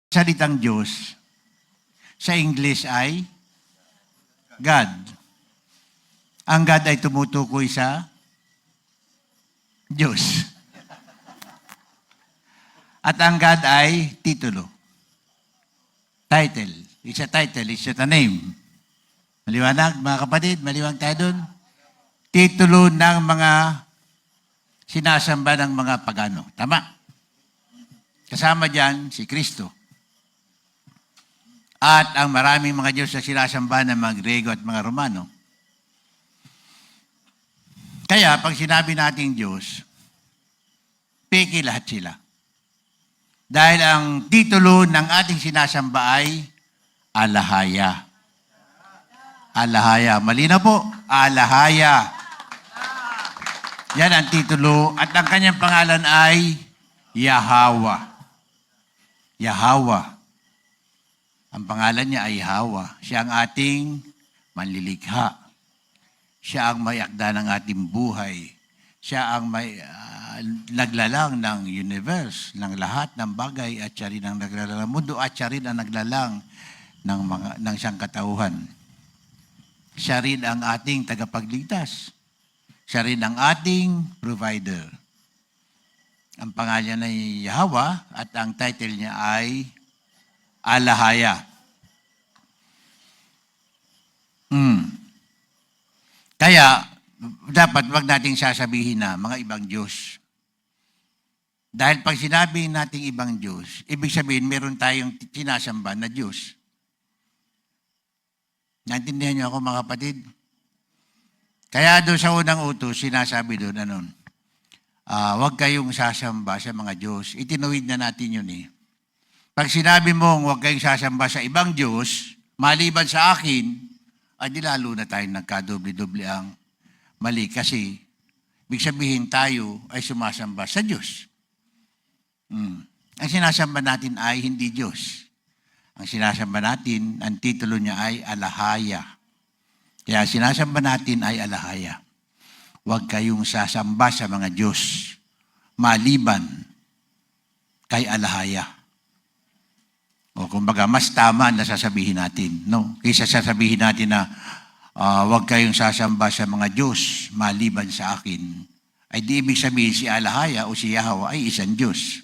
Salitang Diyos, sa English ay God. Ang God ay tumutukoy sa Diyos. At ang God ay titulo. Title. It's a title. It's not a name. Maliwanag, mga kapatid? Maliwanag tayo dun? Titulo ng mga sinasamba ng mga pagano. Tama. Kasama dyan si Kristo. At ang maraming mga Diyos na sinasamba ng mga Grego at mga Romano. Kaya, pag sinabi nating Diyos, peke lahat sila. Dahil ang titulo ng ating sinasamba ay Alahaya. Alahaya. Malinaw po? Alahaya. Yan ang titulo. At ang kanyang pangalan ay Yahweh. Yahweh. Ang pangalan niya ay Yahweh. Siya ang ating manlilikha. Siya ang may akda ng ating buhay. Siya ang may naglalang ng universe, ng lahat ng bagay, at siya rin ang naglalang ng mundo, at siya rin ang naglalang ng sangkatauhan. Siya rin ang ating tagapagligtas. Siya rin ang ating provider. Ang pangalan ay Yahweh at ang title niya ay Alahaya. Kaya, dapat wag nating sasabihin na mga ibang Diyos. Dahil pag sinabi nating ibang Diyos, ibig sabihin meron tayong sinasamba na Diyos. Naintindihan niyo ako, mga kapatid? Kaya doon sa unang utos, sinasabi doon, wag kayong sasamba sa mga Diyos. Itinuwid na natin yun eh. Pag sinabi mong huwag kayong sasamba sa ibang Diyos, maliban sa akin, ay di lalo na tayong nagkadoble-doble ang mali. Kasi, ibig sabihin tayo ay sumasamba sa Diyos. Ang sinasamba natin ay hindi Diyos. Ang sinasamba natin, ang titulo niya ay Alahaya. Kaya sinasamba natin ay Alahaya. Huwag kayong sasamba sa mga Diyos, maliban kay Alahaya. O kumbaga, mas tama na sasabihin natin, no? Kaysa sasabihin natin na huwag kayong sasamba sa mga Diyos maliban sa akin, ay di ibig sabihin si Alahaya o si Yahweh ay isang Diyos.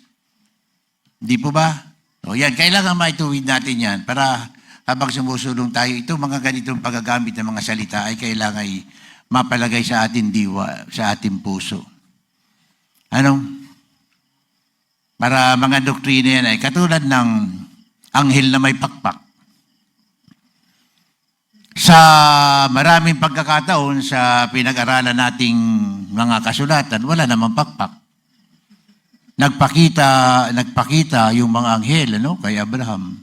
Hindi po ba? O yan, kailangan maituwid natin yan para habang sumusulong tayo, ito mga ganitong paggagamit ng mga salita ay kailangan ay mapalagay sa ating diwa, sa ating puso. Para mga doktrina yan ay katulad ng anghel na may pakpak. Sa maraming pagkakataon sa pinag-aralan nating mga kasulatan, wala namang pakpak. Nagpakita yung mga anghel, kay Abraham.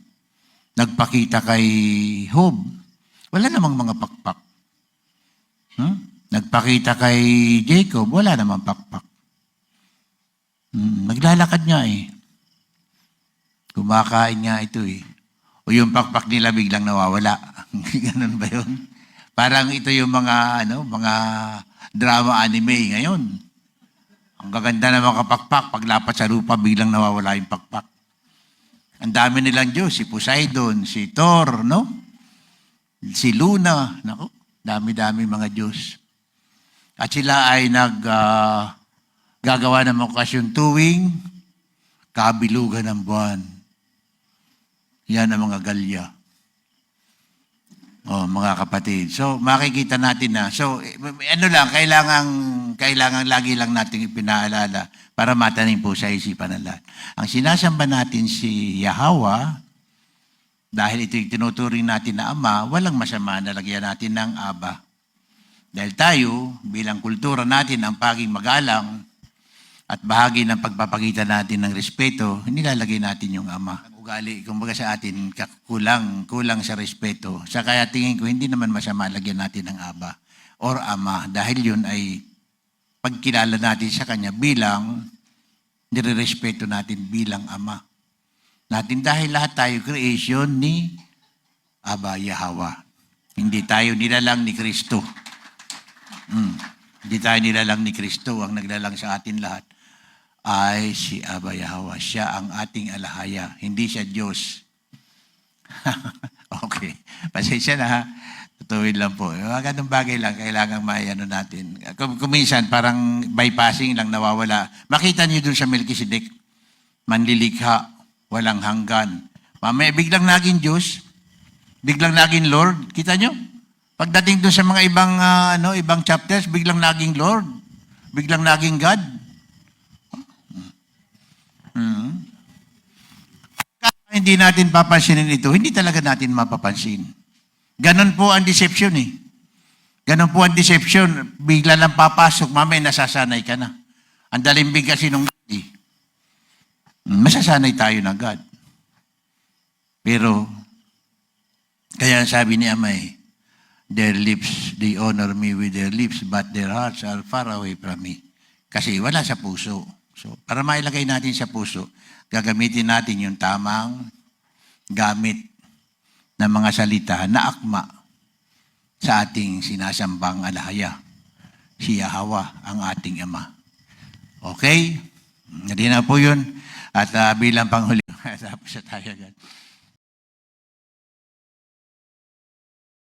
Nagpakita kay Job. Wala namang mga pakpak. Nagpakita kay Jacob, wala namang pakpak. Naglalakad nga eh. Kumakain nga ito eh. O yung pakpak nila biglang nawawala. Ganun ba yun? Parang ito yung mga drama anime ngayon. Ang gaganda ng mga pakpak, paglapat sa lupa, biglang nawawala yung pakpak. Ang dami nilang Diyos, si Poseidon, si Thor, no? Si Luna, nako, dami-dami mga Diyos. At sila ay gagawa ng mga okasyon tuwing kabilugan ng buwan. Yan ang mga galya. Mga kapatid. So, makikita natin na. So, kailangan lagi lang natin ipinaalala para matanim po sa isipan ng lahat. Ang sinasamba natin si Yahweh, dahil ito yung tinuturing natin na Ama, walang masama na lagyan natin ng Aba. Dahil tayo, bilang kultura natin, ang paging magalang at bahagi ng pagpapakita natin ng respeto, nilalagay natin yung Ama. Ang ugali, kumbaga sa atin, kulang sa respeto. Sa kaya tingin ko, hindi naman masama lagyan natin ng Aba or Ama. Dahil yun ay pagkilala natin sa Kanya bilang nirerespeto natin bilang Ama natin. Dahil lahat tayo creation ni Aba Yahweh. Hindi tayo nilalang ni Kristo. Hindi tayo nilalang ni Kristo ang naglalang sa atin lahat. ay si Abba Yahweh. Siya ang ating alahaya, hindi siya Diyos. Okay. Pasensya na ha. Tutuwid lang po. Mga ganung bagay lang, kailangan ano natin. Kuminsan, parang bypassing lang nawawala. Makita niyo dun sa Melchizedek, manlilikha, walang hanggan. Mamaya, biglang naging Diyos, biglang naging Lord. Kita niyo? Pagdating dun sa mga ibang chapters, biglang naging Lord, biglang naging God. Hindi natin papansinin ito, hindi talaga natin mapapansin. Ganon po ang deception eh. Ganon po ang deception. Bigla lang papasok, mamaya nasasanay ka na. Ang dalimbig kasi nung masasanay tayo na God. Pero, kaya sabi ni Amay, their lips, they honor me with their lips, but their hearts are far away from me. Kasi wala sa puso. So, para mailagay natin sa puso, gagamitin natin yung tamang gamit ng mga salita na akma sa ating sinasambang alahaya. Si Yahweh ang ating Ama. Okay? Hindi na po yun. At bilang panghuli, tapos na tayo agad.